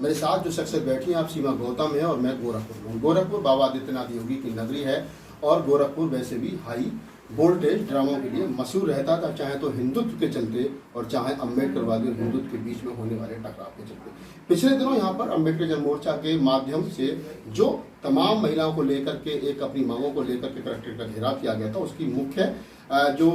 मेरे साथ जो शख्सियत बैठी हैं आप सीमा गौतम है और मैं गोरखपुर में। गोरखपुर बाबा आदित्यनाथ योगी की नगरी है और गोरखपुर वैसे भी हाई वोल्टेज ड्रामों के लिए मशहूर रहता था, चाहे तो हिंदुत्व के चलते और चाहे अम्बेडकरवादी और हिंदुत्व के बीच में होने वाले टकराव के चलते। पिछले दिनों यहाँ पर अम्बेडकर जन मोर्चा के माध्यम से जो तमाम महिलाओं को लेकर के एक अपनी मांगों को लेकर के कलेक्ट्रेट का घेराव किया गया था, उसकी मुख्य जो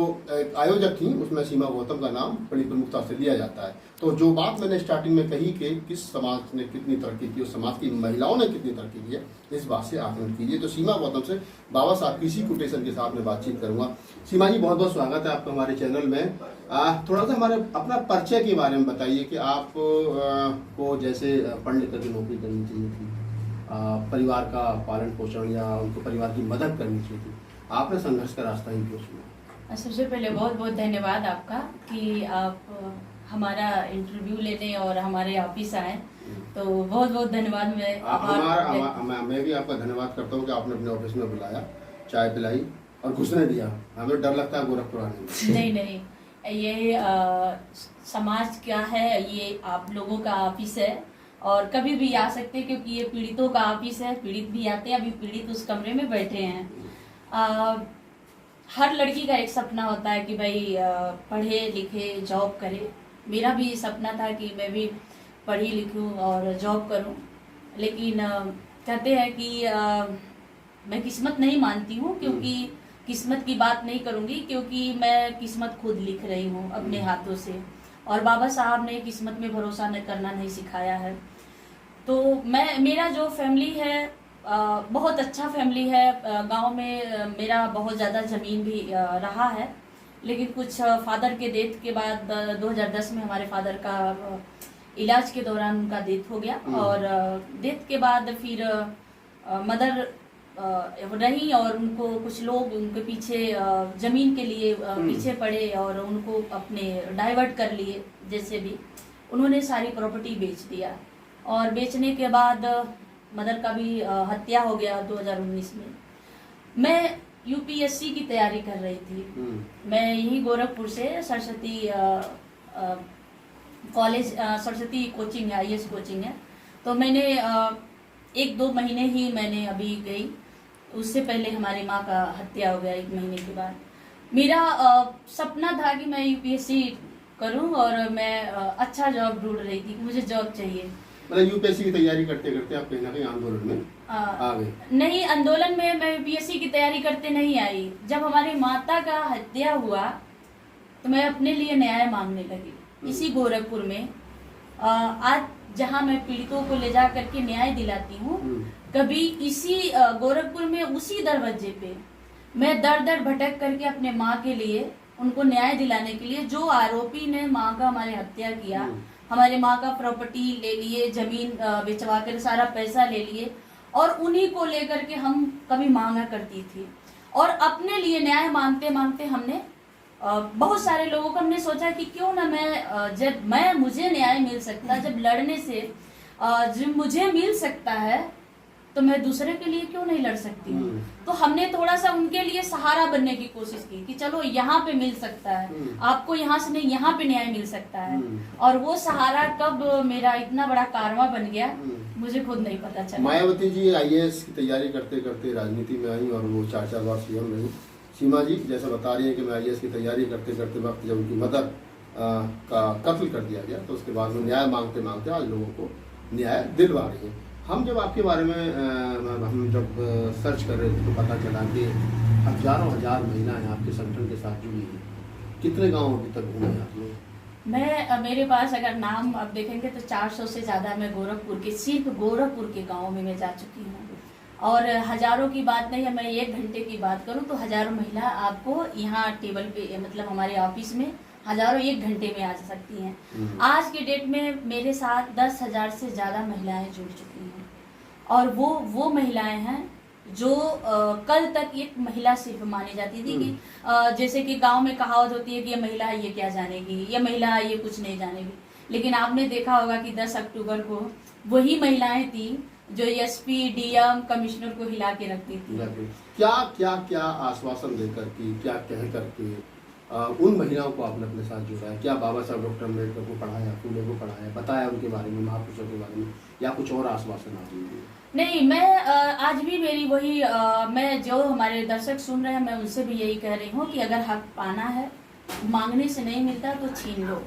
आयोजक थी उसमें सीमा गौतम का नाम बड़ी प्रमुखता से लिया जाता है। तो जो बात मैंने स्टार्टिंग में कही कि किस समाज ने कितनी तरक्की की और समाज की महिलाओं ने कितनी तरक्की की है, इस बात से आकलन कीजिए। तो सीमा गौतम से बाबा साहब की इसी कोटेशन के साथ में बातचीत करूंगा। सीमा जी, बहुत बहुत स्वागत है आपका हमारे चैनल में। थोड़ा सा हमारे अपना परिचय के बारे में बताइए कि आप को जैसे पढ़ लिख करके नौकरी करनी चाहिए थी, परिवार का पालन पोषण या उनको परिवार की मदद करनी चाहिए थी, आपने संघर्ष का रास्ता ही क्यों चुना? सबसे पहले बहुत बहुत धन्यवाद आपका कि आप हमारा इंटरव्यू लेने और हमारे ऑफिस आए, तो बहुत बहुत धन्यवाद। मैं भी आपका धन्यवाद करता हूँ कि आपने अपने ऑफिस में बुलाया, चाय पिलाई और घुसने दिया। हमें डर लगता है गोरखपुर आने में। नहीं, ये समाज क्या है, ये आप लोगों का ऑफिस है और कभी भी आ सकते हैं क्योंकि ये पीड़ितों का ऑफिस है। पीड़ित भी आते हैं, अभी पीड़ित उस कमरे में बैठे हैं। हर लड़की का एक सपना होता है कि भाई पढ़े लिखे जॉब करे। मेरा भी सपना था कि मैं भी पढ़ी लिखूं और जॉब करूं, लेकिन कहते हैं कि मैं किस्मत नहीं मानती हूं, क्योंकि किस्मत की बात नहीं करूंगी, क्योंकि मैं किस्मत खुद लिख रही हूं अपने हाथों से, और बाबा साहब ने किस्मत में भरोसा करना नहीं सिखाया है। तो मेरा जो फैमिली है बहुत अच्छा फैमिली है। गांव में मेरा बहुत ज़्यादा ज़मीन भी रहा है, लेकिन कुछ फादर के डेथ के बाद 2010 में हमारे फादर का इलाज के दौरान उनका डेथ हो गया, और डेथ के बाद फिर मदर रही और उनको कुछ लोग उनके पीछे ज़मीन के लिए पीछे पड़े और उनको अपने डाइवर्ट कर लिए। जैसे भी उन्होंने सारी प्रॉपर्टी बेच दिया, और बेचने के बाद मदर का भी हत्या हो गया 2019 में। मैं यूपीएससी की तैयारी कर रही थी। मैं यही गोरखपुर से सरस्वती कॉलेज, सरस्वती कोचिंग है, आईएएस कोचिंग है। तो मैंने 1-2 महीने ही मैंने अभी गई, उससे पहले हमारी माँ का हत्या हो गया 1 महीने के बाद। मेरा सपना था कि मैं यूपीएससी करूं और मैं अच्छा जॉब ढूंढ रही थी, मुझे जॉब चाहिए। मतलब यूपीएससी की तैयारी करते करते आप कहीं ना कहीं आंदोलन में आ गए? नहीं, आंदोलन में मैं यूपीएससी की तैयारी करते नहीं आई। जब हमारी माता का हत्या हुआ तो मैं अपने लिए न्याय मांगने लगी इसी गोरखपुर में। आज जहां मैं पीड़ितों को ले जा करके न्याय दिलाती हूँ, कभी इसी गोरखपुर में उसी दरवाजे पे मैं दर दर भटक करके अपने माँ के लिए, उनको न्याय दिलाने के लिए, जो आरोपी ने माँ का हमारे हत्या किया, हमारे माँ का प्रॉपर्टी ले लिए, जमीन बेचवा कर सारा पैसा ले लिए, और उन्हीं को लेकर के हम कभी मांगा करती थी। और अपने लिए न्याय मांगते मांगते हमने बहुत सारे लोगों को हमने सोचा कि क्यों ना मैं, जब मुझे न्याय मिल सकता, जब लड़ने से जब मुझे मिल सकता है, तो मैं दूसरे के लिए क्यों नहीं लड़ सकती हूँ। तो हमने थोड़ा सा उनके लिए सहारा बनने की कोशिश की कि चलो यहाँ पे मिल सकता है आपको, यहाँ से नहीं यहाँ पे न्याय मिल सकता है। और वो सहारा कब मेरा इतना बड़ा कारवां बन गया, मुझे खुद नहीं पता चला। मायावती जी आईएएस की तैयारी करते करते राजनीति में आई और वो 4 बार सीएम रही। सीमा जी जैसा बता रही है कि मैं आईएएस की तैयारी करते करते वक्त जब उनकी मदर का कत्ल कर दिया गया, तो उसके बाद में न्याय मांगते मांगते आज लोगों को न्याय दिलवा रही है। हम जब आपके बारे में हम जब सर्च कर रहे थे तो पता चला कि हजारों हजार महिलाएं आपके संगठन के साथ जुड़ी हैं। कितने गाँव अभी तक घूमे आप लोग? मेरे पास अगर नाम आप देखेंगे तो 400 से ज़्यादा मैं गोरखपुर के, सिर्फ गोरखपुर के गाँव में मैं जा चुकी हूँ। और हजारों की बात नहीं है, मैं 1 घंटे की बात करूँ तो हजारों महिला आपको यहाँ टेबल पे, मतलब हमारे ऑफिस में हजारों 1 घंटे में आ सकती हैं। आज के डेट में मेरे साथ 10,000 से ज़्यादा महिलाएं जुड़ चुकी हैं, और वो महिलाएं हैं जो कल तक एक महिला सिर्फ मानी जाती थी कि जैसे कि गांव में कहावत होती है कि ये महिला ये क्या जानेगी, ये महिला ये कुछ नहीं जानेगी। लेकिन आपने देखा होगा कि 10 अक्टूबर को वही महिलाएं थी जो एसपी, डीएम, कमिश्नर को हिला के रखती थी। क्या क्या क्या आश्वासन देकर के, क्या कह करके उन महिलाओं को आपने अपने साथ जोड़ा है? क्या बाबा साहब डॉक्टर अम्बेडकर को पढ़ाया, फूले को पढ़ाया, बताया उनके बारे में, महापुरुषों के बारे में, या कुछ और आश्वासन आप दिए? नहीं, मैं आज भी मेरी वही मैं जो हमारे दर्शक सुन रहे हैं मैं उनसे भी यही कह रही हूँ कि अगर हक पाना है, मांगने से नहीं मिलता तो छीन लो।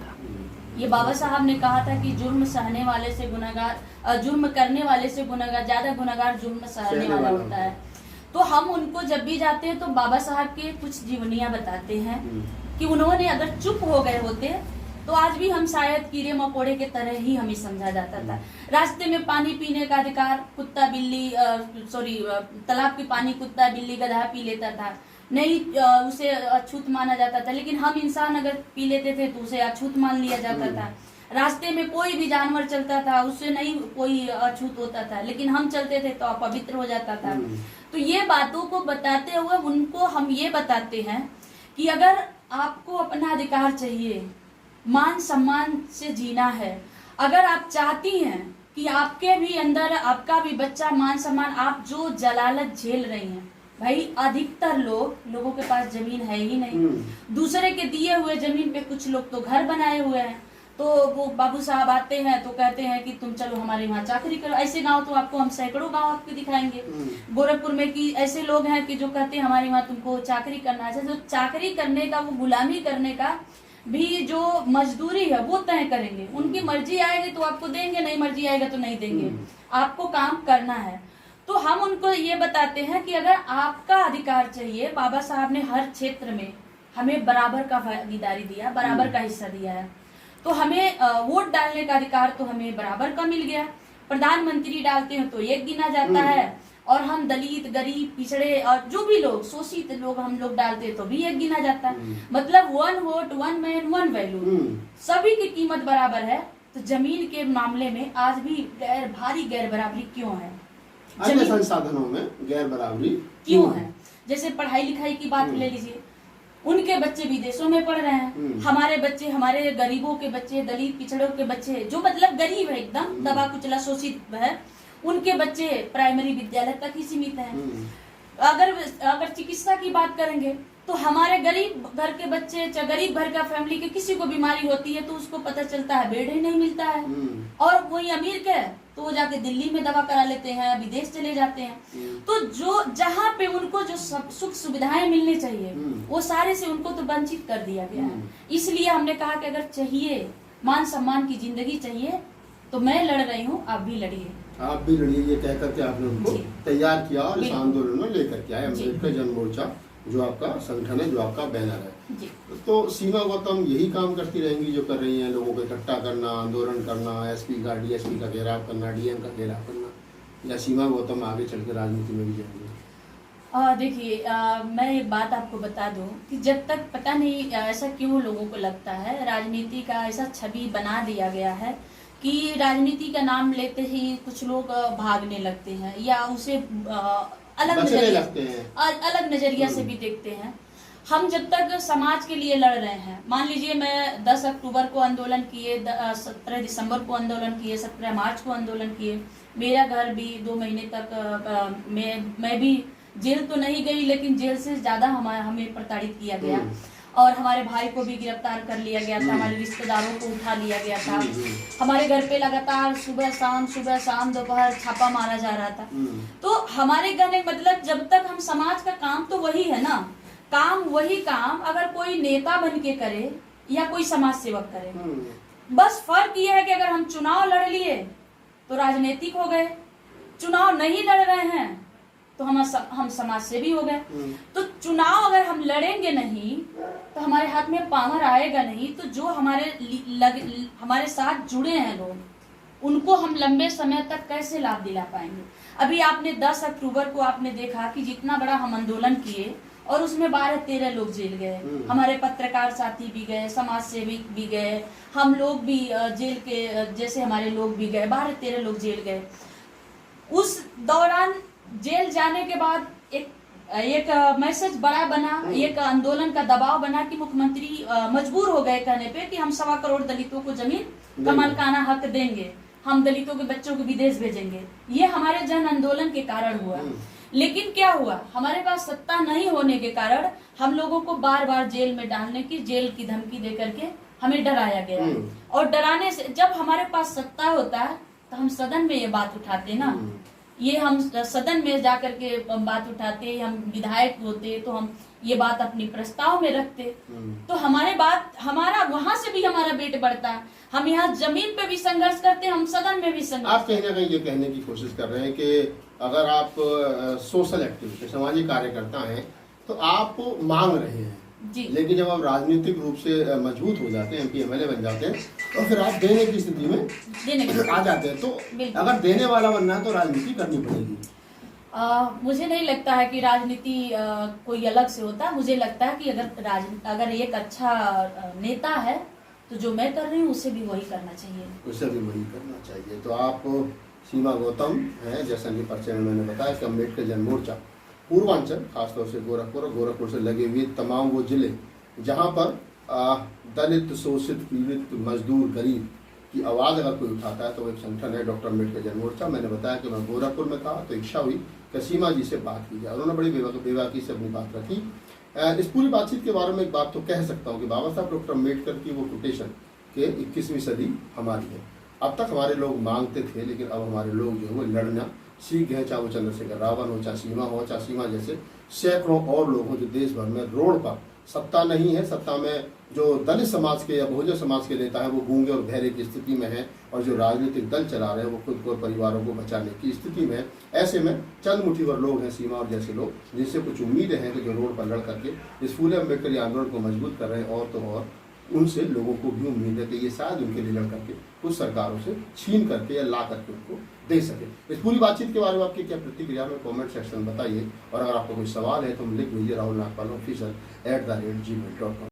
ये बाबा साहब ने कहा था कि जुर्म सहने वाले से गुनहगार, जुर्म करने वाले से गुनहगार, ज्यादा गुनहगार जुर्म सहने वाला होता है। तो हम उनको जब भी जाते हैं तो बाबा साहब के कुछ जीवनियां बताते हैं कि उन्होंने अगर चुप हो गए होते तो आज भी हम शायद कीड़े मकोड़े के तरह ही हमें समझा जाता था। रास्ते में पानी पीने का अधिकार कुत्ता बिल्ली तालाब के पानी कुत्ता बिल्ली गधा पी लेता था, नहीं उसे अछूत माना जाता था, लेकिन हम इंसान अगर पी लेते थे तो उसे अछूत मान लिया जाता था। रास्ते में कोई भी जानवर चलता था उससे नहीं कोई अछूत होता था, लेकिन हम चलते थे तो अपवित्र हो जाता था। तो ये बातों को बताते हुए उनको हम ये बताते हैं कि अगर आपको अपना अधिकार चाहिए, मान सम्मान से जीना है, अगर आप चाहती हैं कि आपके भी अंदर आपका भी बच्चा मान सम्मान, आप जो जलालत झेल रही हैं, भाई अधिकतर लोगों के पास जमीन है ही नहीं, दूसरे के दिए हुए जमीन पे कुछ लोग तो घर बनाए हुए हैं। तो वो बाबू साहब आते हैं तो कहते हैं कि तुम चलो हमारे वहाँ चाकरी करो। ऐसे गांव तो आपको हम सैकड़ों गांव आपको दिखाएंगे गोरखपुर में कि ऐसे लोग हैं कि जो कहते हैं हमारे वहाँ तुमको चाकरी करना है। तो चाकरी करने का, वो गुलामी करने का भी जो मजदूरी है वो तय करेंगे। उनकी मर्जी आएगी तो आपको देंगे, नहीं मर्जी आएगा तो नहीं देंगे, आपको काम करना है। तो हम उनको ये बताते हैं कि अगर आपका अधिकार चाहिए, बाबा साहब ने हर क्षेत्र में हमें बराबर का भागीदारी दिया, बराबर का हिस्सा दिया है। तो हमें वोट डालने का अधिकार तो हमें बराबर का मिल गया। प्रधानमंत्री डालते हैं तो एक गिना जाता है, और हम दलित गरीब पिछड़े और जो भी लोग शोषित लोग हम लोग डालते हैं तो भी एक गिना जाता है। मतलब 1 वोट 1 मैन 1 वैल्यू, सभी की कीमत बराबर है। तो जमीन के मामले में आज भी भारी गैर बराबरी क्यों है? अन्य संसाधनों में गैर बराबरी क्यों है? जैसे पढ़ाई लिखाई की बात ले लीजिए, उनके बच्चे विदेशों में पढ़ रहे हैं, हमारे बच्चे, हमारे गरीबों के बच्चे, दलित पिछड़ों के बच्चे जो मतलब गरीब है, एकदम दबा कुचला शोषित है, उनके बच्चे प्राइमरी विद्यालय तक ही सीमित हैं। अगर चिकित्सा की बात करेंगे तो हमारे गरीब घर के बच्चे, गरीब घर का फैमिली के किसी को बीमारी होती है तो उसको पता चलता है बेड ही नहीं मिलता है, और वही अमीर के तो वो जाके दिल्ली में दवा करा लेते हैं, विदेश चले जाते हैं। तो जो जहाँ पे उनको जो सुख सुविधाएं मिलनी चाहिए वो सारे से उनको तो वंचित कर दिया गया है। इसलिए हमने कहा कि अगर चाहिए मान सम्मान की जिंदगी चाहिए तो मैं लड़ रही हूँ, आप भी लड़िए। आप भी लड़िए, ये कह करके आपने उनको तैयार किया और इस आंदोलन में लेकर के आए। अम्बेडकर जन मोर्चा जो आपका संगठन है, जो आपका बैनर है। तो सीमा गौतम यही काम करती रहेंगी जो कर रही हैं, लोगों को इकट्ठा करना, आंदोलन करना, एसपी का डीएसपी का घेराव करना, डीएम का घेराव करना, या सीमा गौतम आगे चल के राजनीति में भी जाएंगे? देखिए, मैं एक बात आपको बता दूं कि जब तक पता नहीं ऐसा क्यों लोगों को लगता है, राजनीति का ऐसा छवि बना दिया गया है कि राजनीति का नाम लेते ही कुछ लोग भागने लगते हैं या उसे अलग नजरिया से भी देखते हैं। हम जब तक समाज के लिए लड़ रहे हैं, मान लीजिए मैं 10 अक्टूबर को आंदोलन किए, 17 दिसंबर को आंदोलन किए, 17 मार्च को आंदोलन किए, मेरा घर भी 2 महीने तक मैं भी जेल तो नहीं गई, लेकिन जेल से ज्यादा हमें प्रताड़ित किया गया, और हमारे भाई को भी गिरफ्तार कर लिया गया था, हमारे रिश्तेदारों को उठा लिया गया था, हमारे घर पे लगातार सुबह शाम दोपहर छापा मारा जा रहा था। तो हमारे कहने मतलब जब तक हम समाज का काम तो वही है ना, वही काम अगर कोई नेता बन के करे या कोई समाज सेवक करे, बस फर्क ये है कि अगर हम चुनाव लड़ लिए तो राजनीतिक हो गए, चुनाव नहीं लड़ रहे हैं तो हम समाज सेवी हो गए। तो चुनाव अगर हम लड़ेंगे नहीं तो हमारे हाथ में पावर आएगा नहीं, तो जो हमारे साथ जुड़े हैं लोग, उनको हम लंबे समय तक कैसे लाभ दिला पाएंगे? अभी आपने 10 अक्टूबर को आपने देखा कि जितना बड़ा हम आंदोलन किए और उसमें 12-13 लोग जेल गए, हमारे पत्रकार साथी भी गए, समाज सेवी भी गए, हम लोग भी जेल के जैसे हमारे लोग भी गए, 12-13 लोग जेल गए। उस दौरान जेल जाने के बाद एक मैसेज बड़ा बना, एक आंदोलन का दबाव बना कि मुख्यमंत्री मजबूर हो गए कहने पे कि हम 1.25 करोड़ दलितों को जमीन का मालिकाना हक देंगे, हम दलितों के बच्चों को विदेश भेजेंगे। ये हमारे जन आंदोलन के कारण हुआ। लेकिन क्या हुआ, हमारे पास सत्ता नहीं होने के कारण हम लोगों को बार बार जेल में डालने की, जेल की धमकी दे करके हमें डराया गया। और डराने से, जब हमारे पास सत्ता होता है तो हम सदन में ये बात उठाते ना, ये हम सदन में जाकर के बात उठाते, हम विधायक होते तो हम ये बात अपनी प्रस्ताव में रखते, तो हमारा वहां से भी हमारा वेट बढ़ता है। हम यहाँ जमीन पे भी संघर्ष करते हैं, हम सदन में भी संघर्ष। आप कहीं ना कहीं ये कहने की कोशिश कर रहे हैं कि अगर आप सोशल एक्टिविस्ट, सामाजिक कार्यकर्ता हैं, तो आप मांग रहे हैं जी, लेकिन जब आप राजनीतिक रूप से मजबूत हो जाते हैं, एमपी एमएलए बन जाते हैं, तो फिर आप देने की स्थिति में आ जाते हैं। तो अगर देने वाला बनना है तो राजनीति करनी पड़ेगी। मुझे नहीं लगता है कि राजनीति कोई अलग से होता है। मुझे लगता है कि अगर एक अच्छा नेता है तो जो मैं कर रही हूँ उसे भी वही करना चाहिए, उसे भी वही करना चाहिए। तो आप सीमा गौतम हैं, जैसा कि परिचय में मैंने बताया कि अम्बेडकर जन मोर्चा पूर्वांचल, खासतौर से गोरखपुर और गोरखपुर से लगे हुए तमाम वो जिले जहाँ पर दलित, शोषित, पीड़ित, मजदूर, गरीब की आवाज़ अगर कोई उठाता है तो वो एक संगठन है डॉक्टर अम्बेडकर जन मोर्चा। मैंने बताया कि मैं गोरखपुर में था तो इच्छा हुई कि सीमा जी से बात की जाए। उन्होंने बड़ी बेबाकी से अपनी बात रखी। इस पूरी बातचीत के बारे में एक बात तो कह सकता हूँ कि बाबा साहब डॉक्टर अम्बेडकर की वो कोटेशन कि 21वीं सदी हमारी है। अब तक हमारे लोग मांगते थे, लेकिन अब हमारे लोग जो है वो लड़ना सीख गए, चाहे वो चंद्रशेखर रावण हो, चाहे सीमा जैसे सैकड़ों और लोग हों जो देश भर में रोड पर, सत्ता नहीं है, सत्ता में जो दलित समाज के या बहुजन समाज के नेता हैं वो गूंगे और बहरे की स्थिति में हैं, और जो राजनीतिक दल चला रहे हैं वो खुद को और परिवारों को बचाने की स्थिति में है। ऐसे में चंद मुठीभर लोग हैं, सीमा और जैसे लोग, जिनसे कुछ उम्मीदें हैं कि जो रोड पर लड़ करके इस फूले अम्बेडकरी आंदोलन को मजबूत कर रहे हैं। और तो और उनसे लोगों को भी उम्मीद है कि ये शायद उनके लिए लड़ करके कुछ सरकारों से छीन करके या ला करके उनको दे सके। इस पूरी बातचीत के बारे में आपकी क्या प्रतिक्रिया में कमेंट सेक्शन में बताइए, और अगर आपको कोई सवाल है तो हम लिख दीजिए राहुल नागपाल ऑफिशियल @gmail.com।